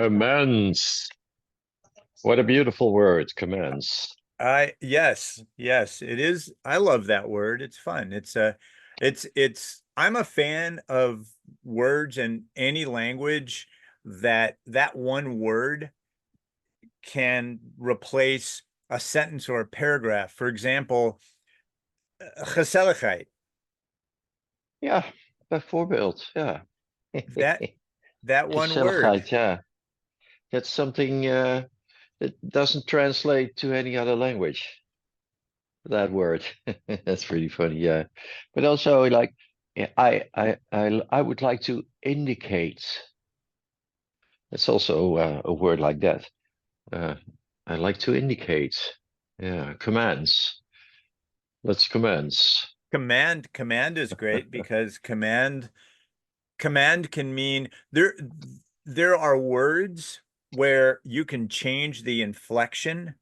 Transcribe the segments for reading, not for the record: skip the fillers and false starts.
Commence. What a beautiful word, commence. Yes, it is. I love that word. It's fun. I'm a fan of words in any language that one word can replace a sentence or a paragraph. For example, gezelligheid. Ja, bijvoorbeeld, ja. That that one word. Gezelligheid, ja. That's something that doesn't translate to any other language, that word. That's really funny, yeah. But also, like, yeah, I would like to indicate. It's also a word like that. Uh, I like to indicate. Yeah, commands. Let's commence. Command is great because command can mean there are words where you can change the inflection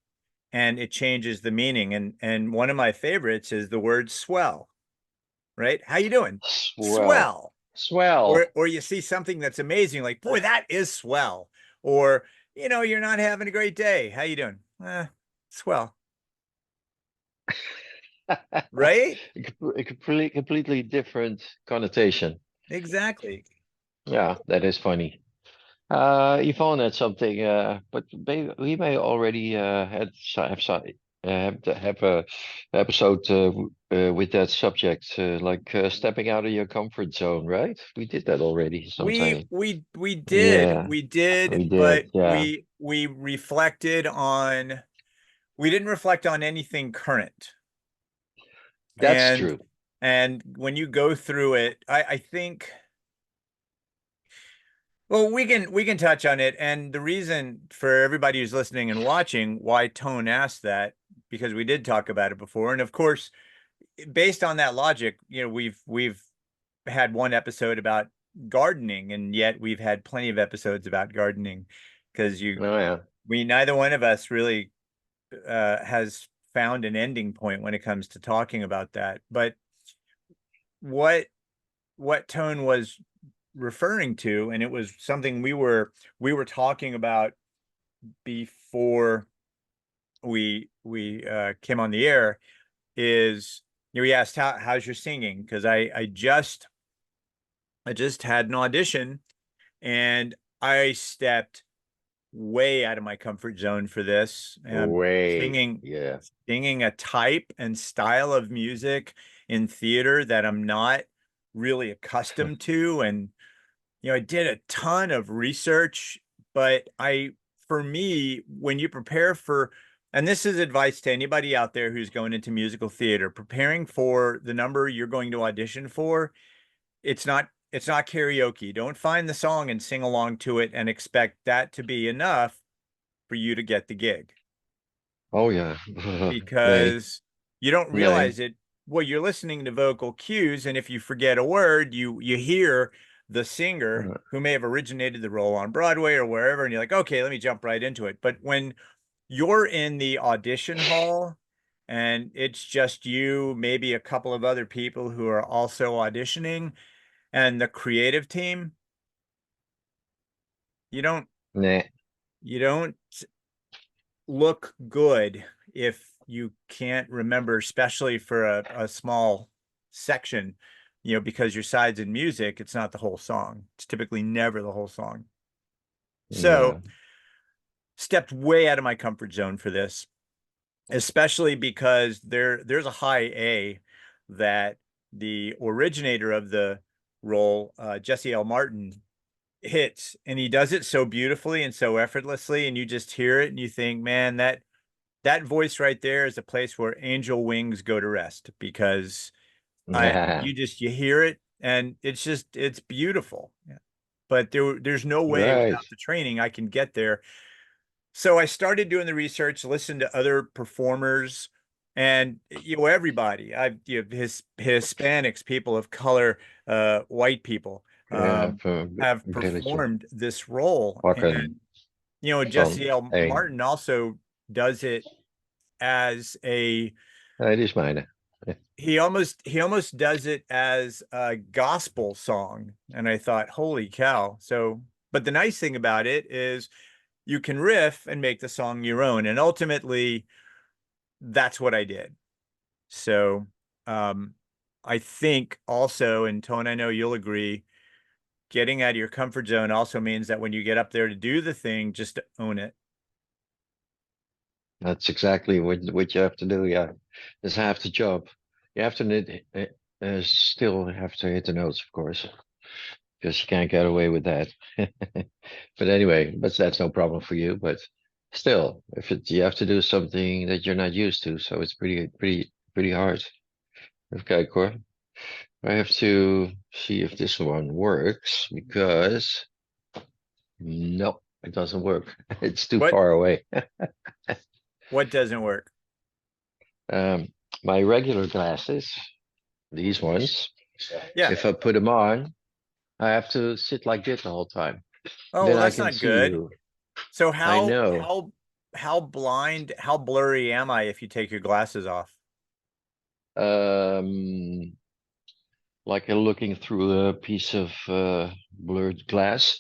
and it changes the meaning. And one of my favorites is the word swell, right? How you doing? Swell. Swell. Swell. Or you see something that's amazing, like, boy, that is swell. Or, you're not having a great day. How you doing? Swell. Right? A completely different connotation. Exactly. Yeah, that is funny. Yvonne had something, but we may already have a episode with that subject, like stepping out of your comfort zone, right? We did that already We sometime. we we did. Yeah, We did, we did. but Yeah, we didn't reflect on anything current. that's And true. and when you go through it, I think, well, we can touch on it. And the reason for everybody who's listening and watching why Tone asked that, because we did talk about it before. And of course, based on that logic, we've had one episode about gardening, and yet we've had plenty of episodes about gardening because Oh yeah. we neither one of us really has found an ending point when it comes to talking about that. But what what Tone was referring to, and it was something we were talking about before we came on the air, is he asked how's your singing, because I just had an audition and I stepped way out of my comfort zone for this. Way. Singing Yeah. singing a type and style of music in theater that I'm not really accustomed to. And I did a ton of research, but for me, when you prepare for, and this is advice to anybody out there who's going into musical theater, preparing for the number you're going to audition for, it's not karaoke. Don't find the song and sing along to it and expect that to be enough for you to get the gig, Oh yeah. Nee. because you don't Nee. realize it. Well, you're listening to vocal cues, and if you forget a word, you hear the singer who may have originated the role on Broadway or wherever, and you're like, okay, let me jump right into it. But when you're in the audition hall and it's just you, maybe a couple of other people who are also auditioning, and the creative team, you don't Nee. you don't look good if you can't remember, especially for a small section, because your side's in music, it's not the whole song. It's typically never the whole song. So Yeah. stepped way out of my comfort zone for this, especially because there's a high A that the originator of the role, Jesse L. Martin, hits, and he does it so beautifully and so effortlessly, and you just hear it and you think, man, that voice right there is a place where angel wings go to rest, because Yeah. you hear it and it's beautiful. Yeah. But there's no way Right. without the training I can get there. So I started doing the research, listened to other performers, and everybody, Hispanics, people of color, white people, Yeah, um, voor have brilletje performed this role. pakken And van Jesse L. één. Martin also does it as a Nee, die is mijne. he almost does it as a gospel song. And I thought, holy cow. So, But the nice thing about it is you can riff and make the song your own. And ultimately, that's what I did. So I think also, and Tone, I know you'll agree, getting out of your comfort zone also means that when you get up there to do the thing, just to own it. That's exactly what you have to do. Yeah, it's half the job. You have to still have to hit the notes, of course, because you can't get away with that. But anyway, but that's no problem for you. But still, you have to do something that you're not used to, so it's pretty hard. Okay, Cor. I have to see if this one works because no, it doesn't work. It's too What far away. what doesn't work? Um, my regular glasses, these ones, Yeah. if I put them on, I have to sit like this the whole time. Oh, well, Then I that's can not see good. you. So I know. how blind, how blurry am I if you take your glasses off? Um, like looking through a piece of blurred glass.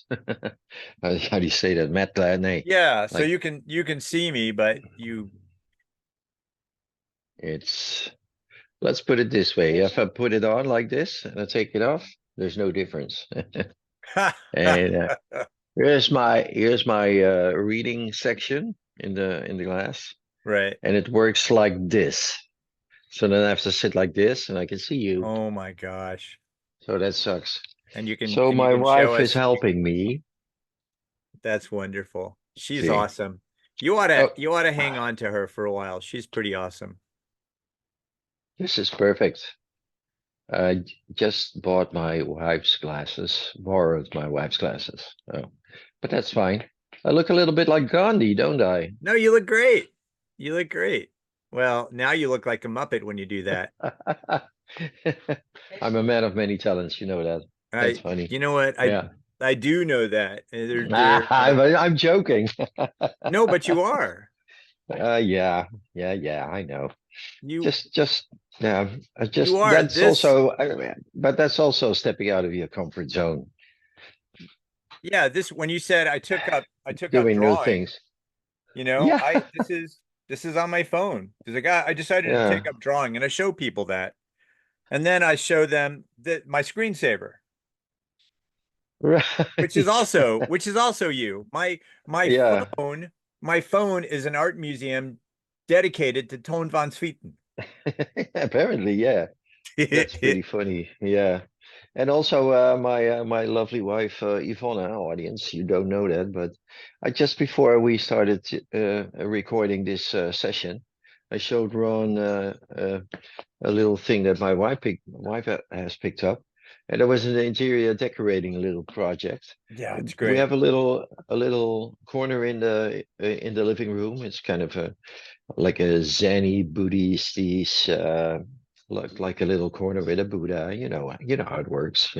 How do you say that? Matte glass? Nay, Yeah, so like you can see me, but you it's. Let's put it this way. If I put it on like this and I take it off, there's no difference. And here's my reading section in the glass, right. and it works like this. So then I have to sit like this, and I can see you. Oh my gosh. So that sucks. And So you my can show wife is us. helping me. That's wonderful. She's See. awesome. Oh, You ought to hang on to her for a while. She's pretty awesome. this is perfect. Just bought my wife's glasses, borrowed my wife's glasses. Oh, but that's fine. I look a little bit like Gandhi, don't I? No, you look great. You look great. Well, now you look like a Muppet when you do that. I'm a man of many talents, you know that. That's funny. You know what? Yeah. I do know that. I'm joking. No, but you are. Yeah, yeah, I know. You, Just, yeah, you are that's this. also, but that's also stepping out of your comfort zone, Yeah, this, when you said I took up doing new drawing, things. you know, Yeah, this is on my phone. I decided to yeah, take up drawing and I show people that. And then I show them that my screensaver, right. which is also you. My Yeah, phone, my phone is an art museum dedicated to Toon van Swieten. apparently, yeah. That's pretty funny. Yeah. And also, my lovely wife, Ivonna, audience, you don't know that, but I just before we started recording this session, I showed Ron a little thing that my has picked up, and it was an interior decorating little project. Yeah, it's We great. have a little corner in the living room. It's kind of like a Zen-y Buddhist like a little corner with a Buddha. How it works.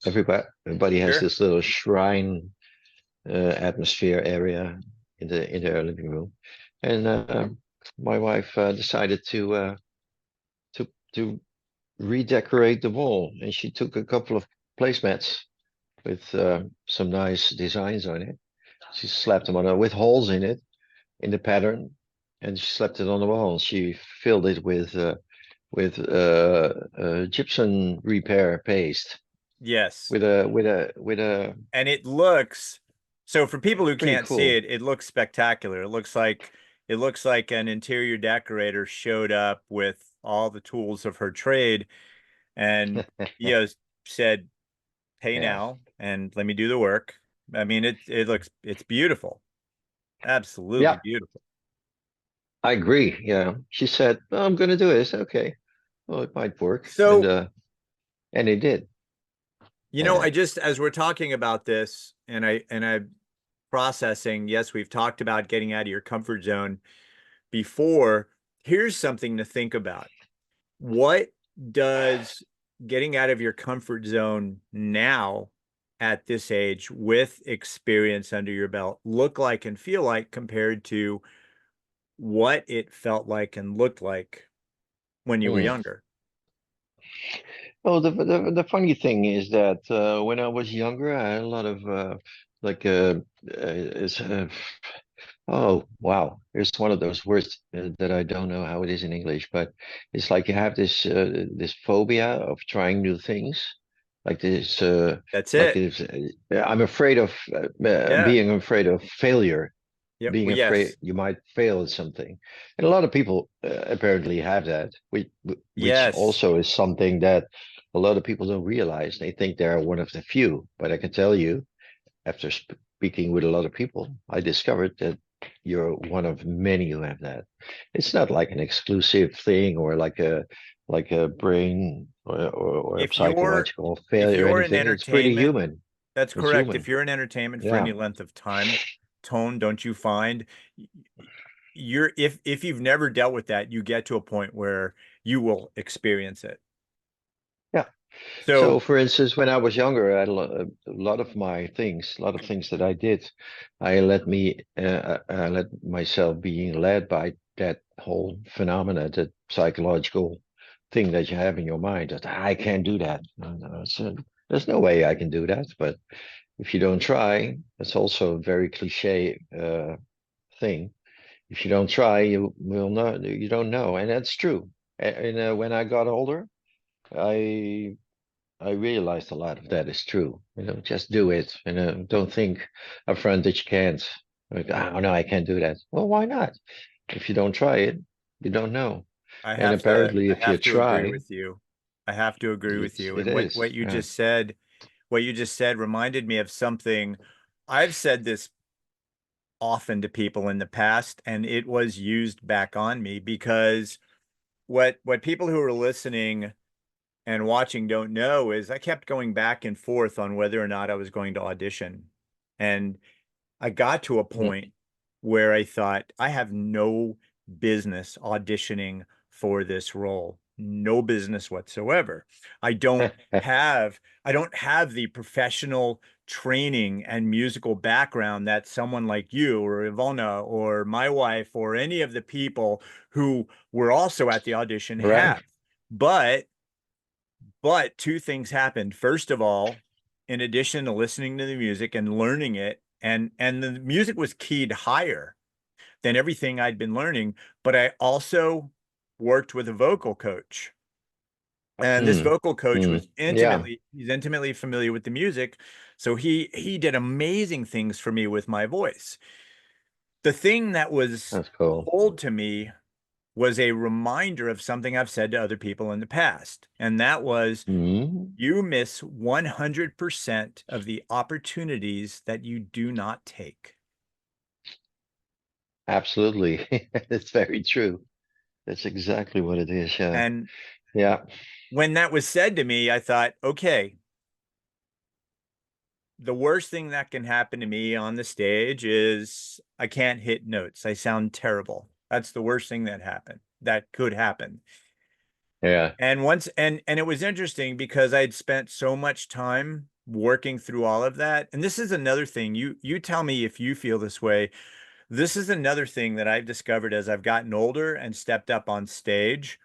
Everybody has Sure. this little shrine atmosphere area in their living room, and my wife decided to redecorate the wall, and she took a couple of placemats with some nice designs on it. She slapped them on with holes in the pattern, and she slapped it on the wall. She filled it with gypsum repair paste Yes. with a And it looks, so for people who pretty can't see cool. it, it looks spectacular. It looks like an interior decorator showed up with all the tools of her trade and you know said, "Pay Yeah, now and let me do the work." I mean, it's beautiful. Absolutely yeah, beautiful. I agree. Yeah, she said, "Oh, I'm going to do it." I said, "Okay, well, it might work," and So, and it did. you know, Uh, I just as we're talking about this and I processing, yes, we've talked about getting out of your comfort zone before. Here's something to think about. What does getting out of your comfort zone now at this age with experience under your belt look like and feel like compared to what it felt like and looked like when you were hmm. younger? Well, the funny thing is that when I was younger, I had a lot of like it's oh wow, it's one of those words that I don't know how it is in English, but it's like you have this phobia of trying new things, like this That's like it. this. I'm afraid of Yeah. being afraid of failure, Yeah. being Well, afraid yes. you might fail at something, and a lot of people apparently have that, which Yes. also is something that a lot of people don't realize. They think they're one of the few, but I can tell you after speaking with a lot of people, I discovered that you're one of many who have that. It's not like an exclusive thing or like a brain or a If you're psychological if failure or you're in anything. It's pretty entertainment, human. that's It's correct. If human. you're in entertainment for Yeah. any length of time, Tone, don't you find you're if you've never dealt with that, you get to a point where you will experience it. Yeah. So, So for instance, when I was younger, I had a lot of my things, a lot of things that I did, I let myself being led by that whole phenomena, that psychological thing that you have in your mind that I can't do that. No, there's no way I can do that. But if you don't try, it's also a very cliche thing. If you don't try, you will not, you don't know, and that's true. And when I got older, I I realized a lot of that is true. Just do it. Don't think upfront that you can't. Like, oh no, I can't do that. Well, why not? If you don't try it, you don't know. And apparently, I if you have to agree try, with you. I have to agree with you. it And is. Yeah. what you just said reminded me of something I've said this often to people in the past, and it was used back on me because what people who are listening and watching don't know is I kept going back and forth on whether or not I was going to audition. And I got to a Mm. point where I thought I have no business auditioning for this role. No business whatsoever. I don't have the professional training and musical background that someone like you or Ivona or my wife or any of the people who were also at the audition Right. have. But two things happened. First of all, in addition to listening to the music and learning it, and the music was keyed higher than everything I'd been learning, but I also worked with a vocal coach. And this Mm. vocal coach Mm. was Yeah, he's intimately familiar with the music. So he did amazing things for me with my voice. The thing that was that's cool. told to me was a reminder of something I've said to other people in the past. And that was Mm. you miss 100% of the opportunities that you do not take. Absolutely. It's very true. That's exactly what it is. Yeah. And Yeah. when that was said to me, I thought, okay, the worst thing that can happen to me on the stage is I can't hit notes. I sound terrible. That's the worst thing that could happen. Yeah. And it was interesting because I'd spent so much time working through all of that. And this is another thing. You tell me if you feel this way. This is another thing that I've discovered as I've gotten older and stepped up on stage.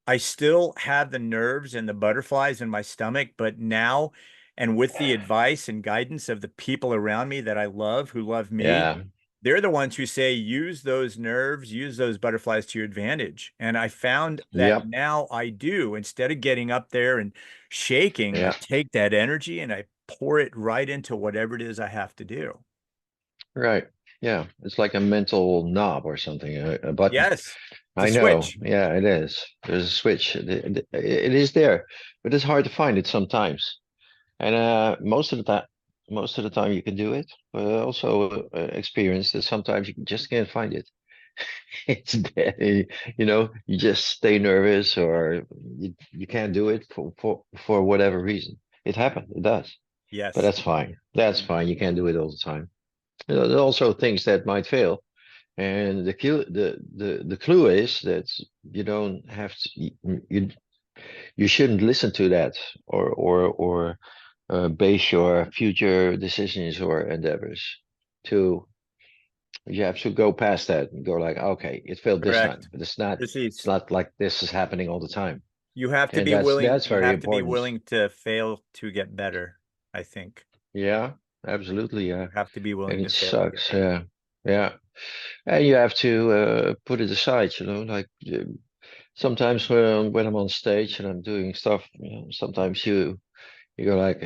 I still have the nerves and the butterflies in my stomach, but now, and with the advice and guidance of the people around me that I love, who love me, Yeah. they're the ones who say, use those nerves, use those butterflies to your advantage. And I found that Yep. now I do. Instead of getting up there and shaking, I Yeah. take that energy and I pour it right into whatever it is I have to do. Right. Yeah. It's like a mental knob or something, a button. Yes, it's a I know. switch. Yeah, it is. There's a switch. It is there, but it's hard to find it sometimes. And most of the time you can do it. But I also experience that sometimes you just can't find it. It's there. You just stay nervous or you can't do it for whatever reason. It happens. It does. But Yes, that's fine. That's fine. You can't do it all the time. There are also things that might fail. And the clue is that you don't have to you shouldn't listen to that or base your future decisions or endeavors to you have to go past that and go like, okay, it failed this time, correct. but it's Proceeds. not like this is happening all the time. You have to And be willing, that's you very have to be important. willing to fail to get better, I think. Yeah. absolutely. Yeah, You have to be and willing to it fail and get sucks. better. Yeah, yeah, and you have to put it aside. Like sometimes when I'm on stage and I'm doing stuff, sometimes you go like,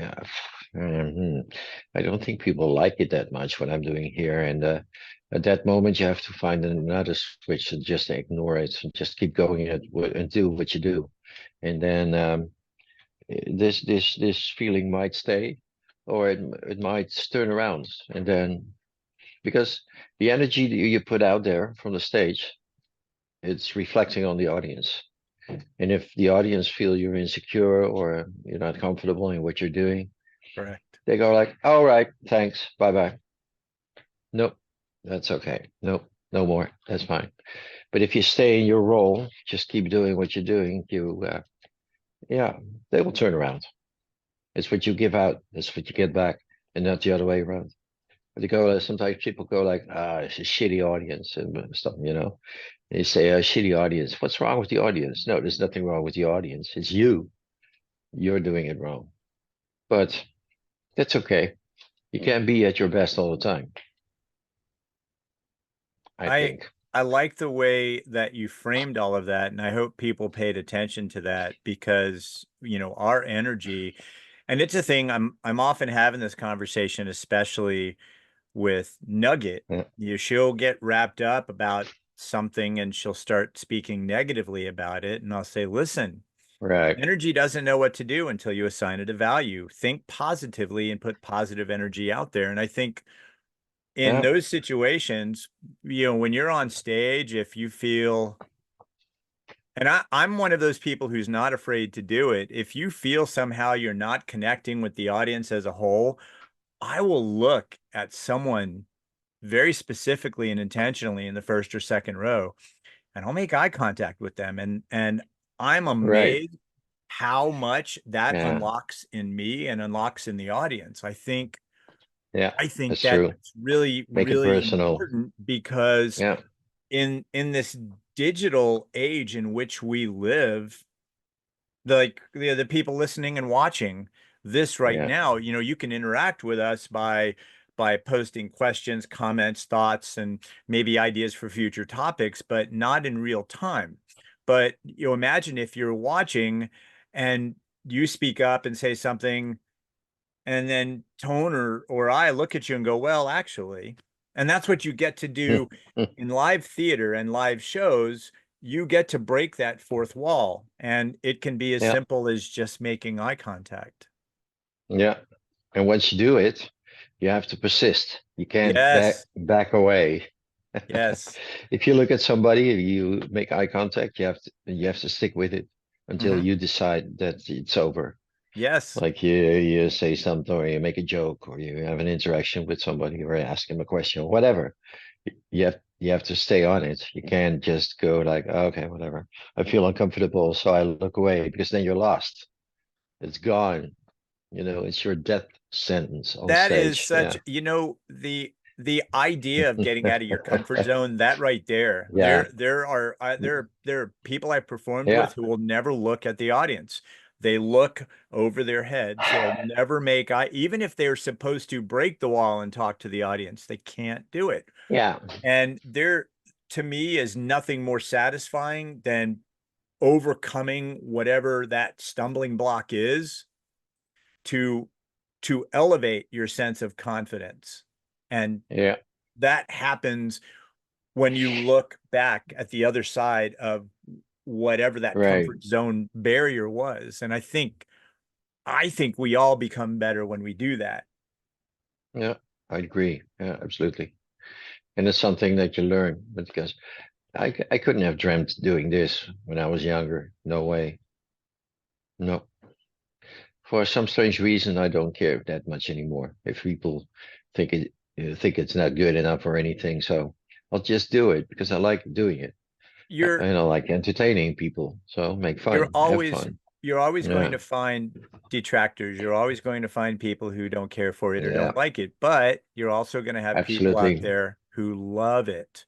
hmm, I don't think people like it that much what I'm doing here. And at that moment, you have to find another switch and just ignore it and just keep going and do what you do. And then this feeling might stay, or it might turn around. And then because the energy that you put out there from the stage, it's reflecting on the audience. And if the audience feel you're insecure or you're not comfortable in what you're doing, Correct. they go like, "All right, thanks, bye bye." Nope, that's okay. Nope, no more. That's fine. But if you stay in your role, just keep doing what you're doing, yeah, they will turn around. It's what you give out, it's what you get back, and not the other way around. But they go, sometimes people go like, it's a shitty audience and stuff. They say, a shitty audience. What's wrong with the audience? No, there's nothing wrong with the audience. It's you. You're doing it wrong. But that's okay. You can't be at your best all the time, I I think. I like the way that you framed all of that, and I hope people paid attention to that because, our energy, and it's a thing I'm often having this conversation, especially with Nugget. Yeah, She'll get wrapped up about something and she'll start speaking negatively about it, and I'll say, listen, right. energy doesn't know what to do until you assign it a value. Think positively and put positive energy out there. And I think in Yeah, those situations, when you're on stage, if you feel, and I'm one of those people who's not afraid to do it, if you feel somehow you're not connecting with the audience as a whole, I will look at someone very specifically and intentionally in the first or second row, and I'll make eye contact with them. And I'm right. amazed how much that Yeah, unlocks in me and unlocks in the audience. yeah, I think that's true. that's really, Make it really personal. important because Yeah, in this digital age in which we live, like the people listening and watching this right yeah, now, you can interact with us by posting questions, comments, thoughts, and maybe ideas for future topics, but not in real time. But imagine if you're watching and you speak up and say something, and then Tone or I look at you and go, well, actually, and that's what you get to do in live theater and live shows. You get to break that fourth wall, and it can be as yeah, simple as just making eye contact. yeah. And once you do it, you have to persist. You can't back Yes, back away. yes. If you look at somebody, you make eye contact, you have to stick with it until Hmm. you decide that it's over. Yes, Like you say something or you make a joke or you have an interaction with somebody or ask them a question or whatever. You have to stay on it. You can't just go like, "Oh, okay, whatever. I feel uncomfortable, so I look away," because then you're lost. It's gone. It's your death sentence on that is stage. such, Yeah. the idea of getting out of your comfort zone, that right there. Yeah. There are people I've performed Yeah. with who will never look at the audience. They look over their heads. They'll never make eye, even if they're supposed to break the wall and talk to the audience, they can't do it. Yeah. And there, to me, is nothing more satisfying than overcoming whatever that stumbling block is to elevate your sense of confidence. And Yeah. that happens when you look back at the other side of whatever that Right. comfort zone barrier was. And I think we all become better when we do that. Yeah. I agree. Yeah, absolutely. And it's something that you learn because I couldn't have dreamt doing this when I was younger. No way. No. For some strange reason, I don't care that much anymore. If people think it's not good enough or anything, so I'll just do it because I like doing it. You're And I like entertaining people. So make you're fun, have always fun. you're always going Yeah, to find detractors. You're always going to find people who don't care for it or yeah, don't like it, but you're also going to have people out absolutely. there who love it.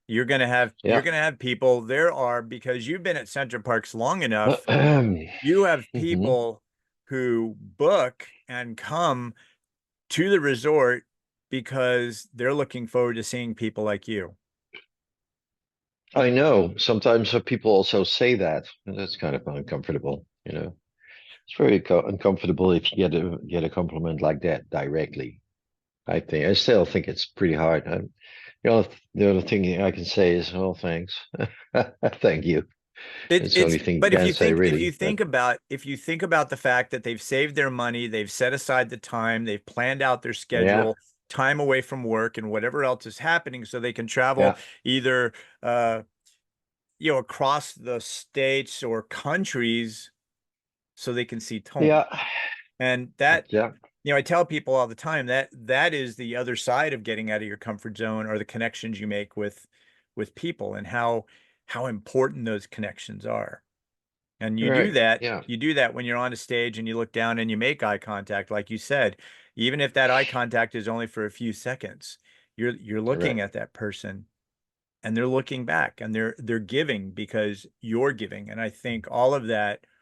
You're Yeah. going to have people there are because you've been at Central Parks long enough. You have Hmm. people who book and come to the resort because they're looking forward to seeing people like you. I know sometimes people also say that, and that's kind of uncomfortable, you know. It's very uncomfortable if you get a compliment like that directly. I still think it's pretty hard. The other thing I can say is, oh, thanks, thank you. It's the only thing you But if can you say, think really. But if you think about the fact that they've saved their money, they've set aside the time, they've planned out their yeah, schedule, time away from work and whatever else is happening so they can travel yeah, either across the states or countries so they can see Tom. yeah, And that, yeah, I tell people all the time that that is the other side of getting out of your comfort zone, or the connections you make with people, and how important those connections are. And right, yeah, you do that when you're on a stage and you look down and you make eye contact, like you said, even if that eye contact is only for a few seconds, you're looking correct. at that person and they're looking back and they're giving because you're giving. And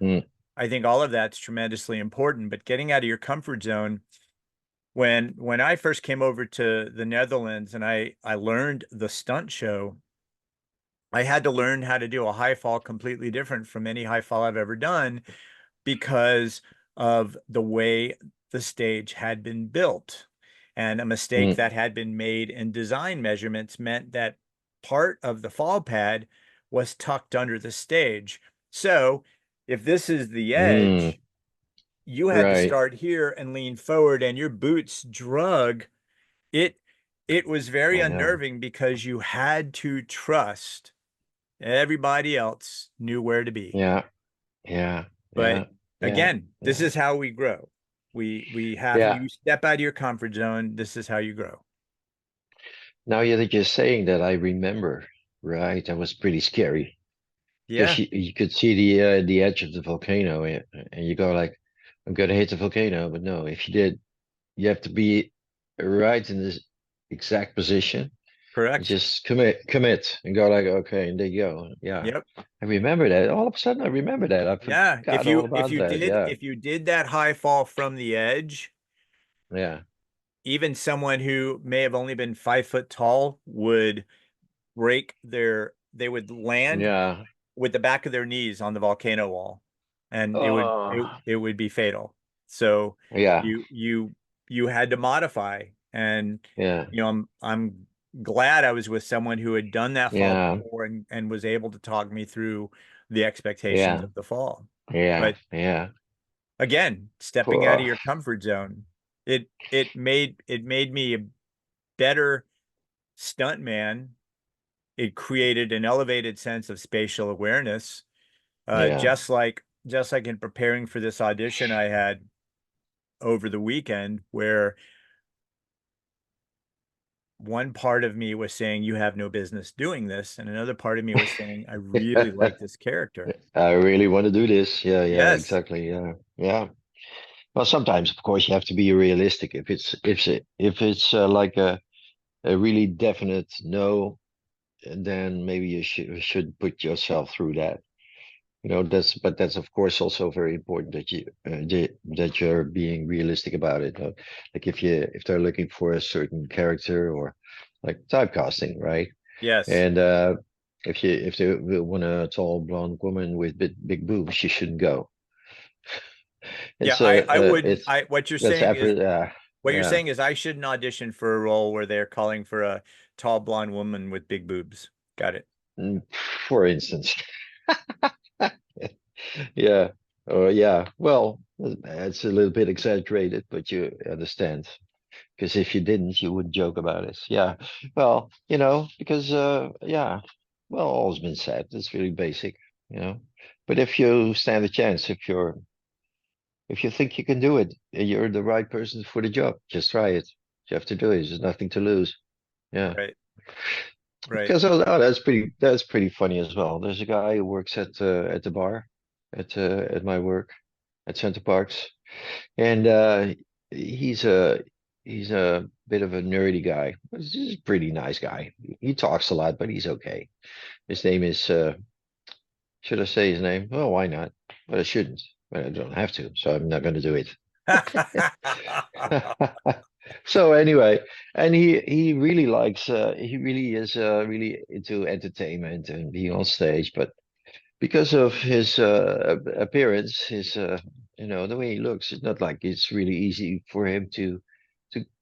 Mm, I think all of that's tremendously important. But getting out of your comfort zone, when I first came over to the Netherlands and I learned the stunt show, I had to learn how to do a high fall completely different from any high fall I've ever done because of the way the stage had been built. And a mistake mm, that had been made in design measurements meant that part of the fall pad was tucked under the stage. So if this is the mm, edge, you had to right, start here and lean forward, and your boots drug. It it was very I know. unnerving because you had to trust everybody else knew where to be. Yeah, yeah, But yeah, yeah, again, this yeah, is how we grow. We have yeah. you step out of your comfort zone. This is how you grow. Now you're just saying that I remember, right? That was pretty scary because Yeah, you could see the edge of the volcano, and you go like, I'm gonna hit the volcano, but no, if you did, you have to be right in this exact position and correct. just commit, and go like, okay, and there you go. Yeah, Yep. I remember that. All of a sudden, I remember that. I Yeah. forgot all about that. Yeah, If you did that high fall from the edge, yeah, even someone who may have only been 5 foot tall would they would land yeah. with the back of their knees on the volcano wall, and Oh, it would be fatal. So yeah, you you had to modify, and yeah, I'm glad I was with someone who had done that fall yeah, before and was able to talk me through the expectations yeah, of the fall. yeah, But yeah. again, stepping out of Oh, your comfort zone, it made me a better stunt man. It created an elevated sense of spatial awareness. yeah. Just like in preparing for this audition I had over the weekend, where one part of me was saying you have no business doing this, and another part of me was saying I really like this character. I really want to do this. Yeah, yeah, Yes, exactly. Yeah, yeah. Well, sometimes, of course, you have to be realistic. If it's like a really definite no, then maybe you should put yourself through that. That's of course also very important that that you're being realistic about it. Like if they're looking for a certain character or like typecasting, right? yes. And if they want a tall blonde woman with big boobs, you shouldn't go. Yeah, It's I wouldn't. it's I what you're that's saying is after what you're yeah. saying is I shouldn't audition for a role where they're calling for a tall blonde woman with big boobs. Got it. Mm, for instance. Yeah. Yeah. Well, it's a little bit exaggerated, but you understand. Because if you didn't, you would joke about it. Yeah. Well, because yeah, well, all's been said. It's really basic, you know. But if you stand a chance, if you think you can do it, and you're the right person for the job, just try it. You have to do it. There's nothing to lose. Yeah. Right, right. Because that's pretty funny as well. There's a guy who works at the bar at my work at Center Parks, and he's a he's a bit of a nerdy guy. He's a pretty nice guy. He talks a lot, but he's okay. His name is should I say his name? Well, why not? But I shouldn't. But I don't have to, so I'm not going to do it. So anyway, and he really likes he really is really into entertainment and being on stage, but because of his appearance, his the way he looks, it's not like it's really easy for him to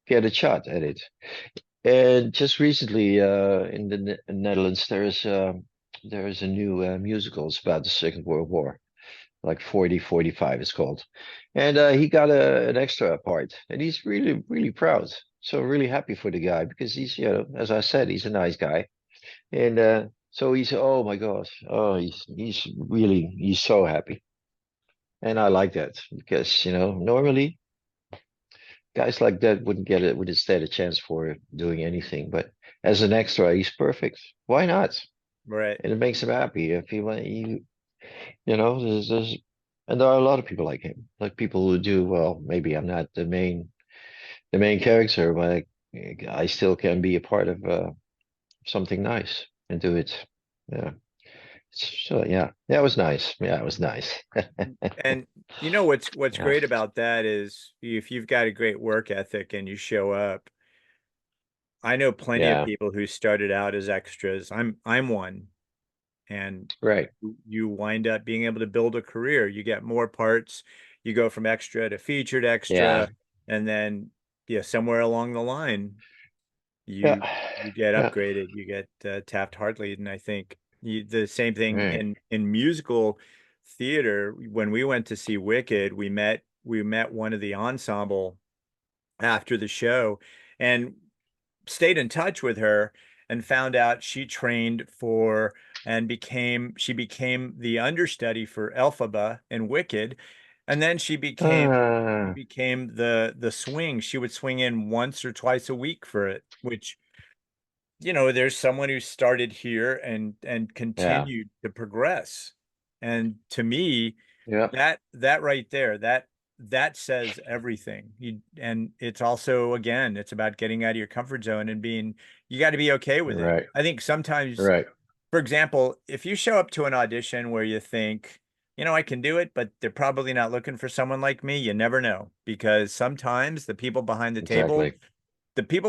get a shot at it. And just recently, in the Netherlands, there is a new musical. It's about the Second World War, like 4045 it's called. And he got an extra part, and he's really, really proud. So really happy for the guy because he's, as I said, he's a nice guy. And so he's, oh my God, oh, he's so happy. And I like that because, normally guys like that wouldn't stand a chance for doing anything. But as an extra, he's perfect. Why not? Right. And it makes him happy if there's, and there are a lot of people like him, like people who do, well, maybe I'm not the main character, but I still can be a part of something nice and do it. Yeah. So yeah, that was nice. Yeah, it was nice. And you know what's Yeah. great about that is if you've got a great work ethic and you show up. I know plenty of Yeah. people who started out as extras. I'm one, and Right. you wind up being able to build a career. You get more parts. You go from extra to featured Yeah. extra, and then yeah, somewhere along the line, Yeah. you you get Yeah. upgraded. You get Taft Hartley, and I think the same thing Right. in musical theater. When we went to see Wicked, we met one of the ensemble after the show, and stayed in touch with her and found out she trained for and became the understudy for Elphaba in Wicked, and then she Ah, became the swing. She would swing in once or twice a week for it, which there's someone who started here and yeah. continued to progress. And to me, Yeah. that right there, that says everything. And it's also, again, it's about getting out of your comfort zone and you got to be okay with it. Right. I think sometimes, Right. for example, if you show up to an audition where you think, I can do it, but they're probably not looking for someone like me, you never know, because sometimes Exactly. the people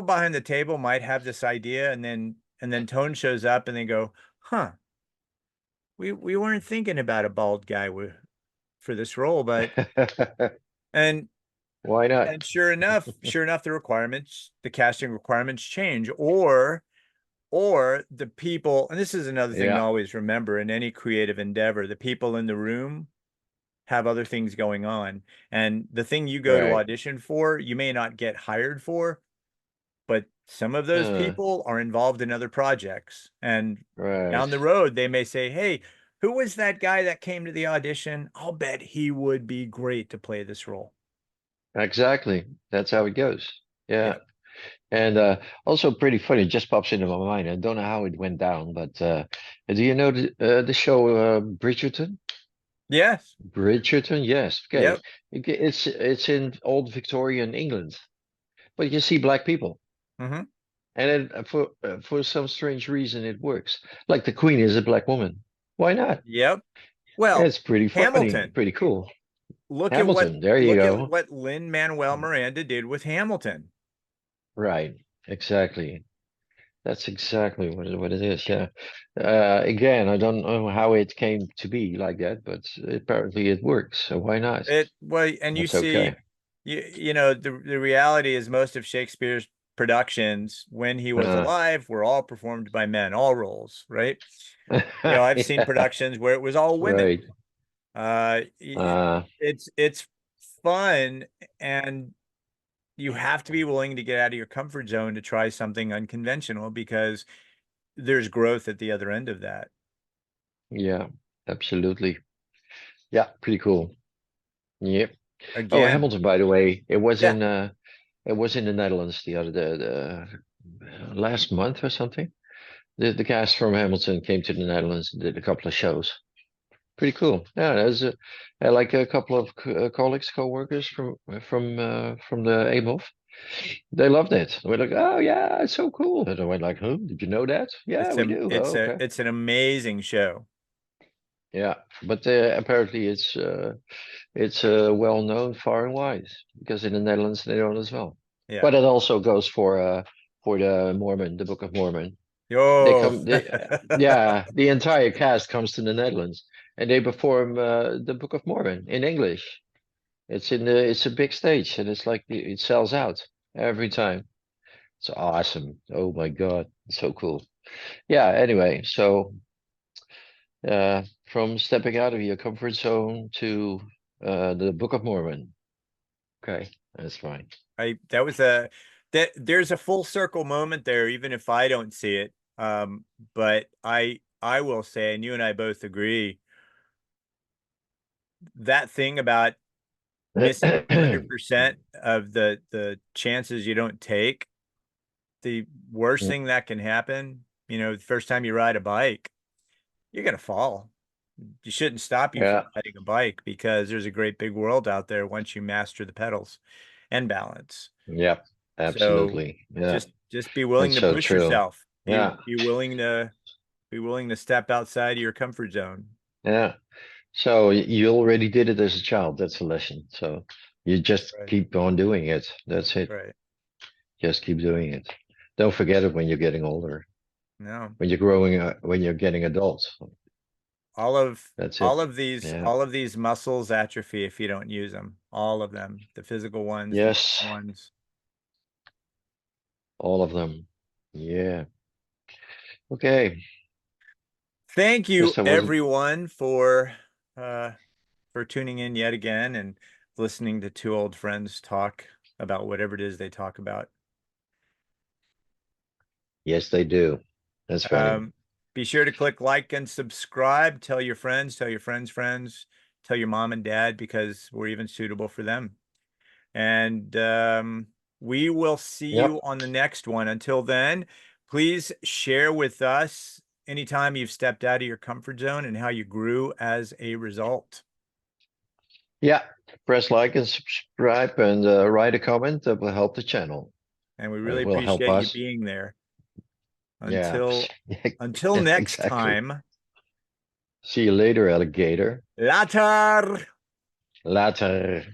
behind the table might have this idea, and then Tone shows up and they go, "Huh, we weren't thinking about a bald guy for this role, but," and Why not? and sure enough, the casting requirements change, or the people, and this is another thing to Yeah. always remember in any creative endeavor, the people in the room have other things going on, and the thing you go to Right. audition for, you may not get hired for, but some of those Uh, people are involved in other projects. And right. down the road, they may say, "Hey, who was that guy that came to the audition? I'll bet he would be great to play this role." Exactly. That's how it goes. Yeah. Yeah. And also pretty funny, it just pops into my mind. I don't know how it went down, but do you know the show Bridgerton? Yes. Bridgerton, yes. Okay. Yep. It's in old Victorian England, but you see black people. Hmm. And then for some strange reason it works. Like the Queen is a black woman. Why not? Yep. Well, It's pretty funny, Hamilton. pretty cool. Look at what Hamilton, there you look at go. what Lin-Manuel Miranda did with Hamilton. Right, exactly. That's exactly what it is. Yeah. Again, I don't know how it came to be like that, but apparently it works. So why not? And you That's okay. see, the reality is most of Shakespeare's productions when he was Uh, alive were all performed by men, all roles, right? I've seen yeah, productions where it was all women. right. Uh, Uh, it's fun, and you have to be willing to get out of your comfort zone to try something unconventional, because there's growth at the other end of that. yeah, absolutely. Yeah, pretty cool. Yep. Oh, Again, Hamilton, by the way, yeah. it was in the Netherlands the last month or something. The cast from Hamilton came to the Netherlands and did a couple of shows. Pretty cool. Yeah, like a couple of colleagues, co-workers from the AMOF. They loved it. We're like, oh yeah, it's so cool. And I went like, huh? Did you know that? Yeah, It's we a do. it's Oh, a okay. it's an amazing show. Yeah, but apparently it's well known far and wide because in the Netherlands they don't as well. Yeah. But it also goes for the Mormon, the Book of Mormon. They Yo. come, yeah, the entire cast comes to the Netherlands and they perform the Book of Mormon in English. It's a big stage and it's like it sells out every time. It's awesome. Oh my God, it's so cool. Yeah, anyway, so from stepping out of your comfort zone to the Book of Mormon. Okay, that's fine. That was that there's a full circle moment there, even if I don't see it. But I will say, and you and I both agree, that thing about missing 100% of the chances you don't take, the worst thing that can happen, the first time you ride a bike, you're gonna fall. You shouldn't stop you from Yeah, riding a bike because there's a great big world out there once you master the pedals and balance. yeah, So absolutely. Yeah, just be willing that's to so push true. yourself. Be Yeah, be willing to be willing to step outside of your comfort zone. yeah. So you already did it as a child. That's a lesson. So you just Right. keep on doing it. That's That's it. right. Just keep doing it. Don't forget it when you're getting older, No. when you're growing up, when you're getting adult. All of That's it. all of these Yeah. all of these muscles atrophy if you don't use them. All of them. The physical ones, the Yes, mental ones. all of them. Yeah. Okay. Thank Guess you that was everyone uh for tuning in yet again and listening to two old friends talk about whatever it is they talk about. Yes, they do. That's funny. Um, be sure to click like and subscribe. Tell your friends, tell your friends' friends, tell your mom and dad because we're even suitable for them. And we will see Yep. you on the next one. Until then, please share with us anytime you've stepped out of your comfort zone and how you grew as a result. Yeah. Press like and subscribe and write a comment that will help the channel. And we really It will help appreciate you us. being there. Yeah. Until next Exactly. time, See you later, alligator. later. Later.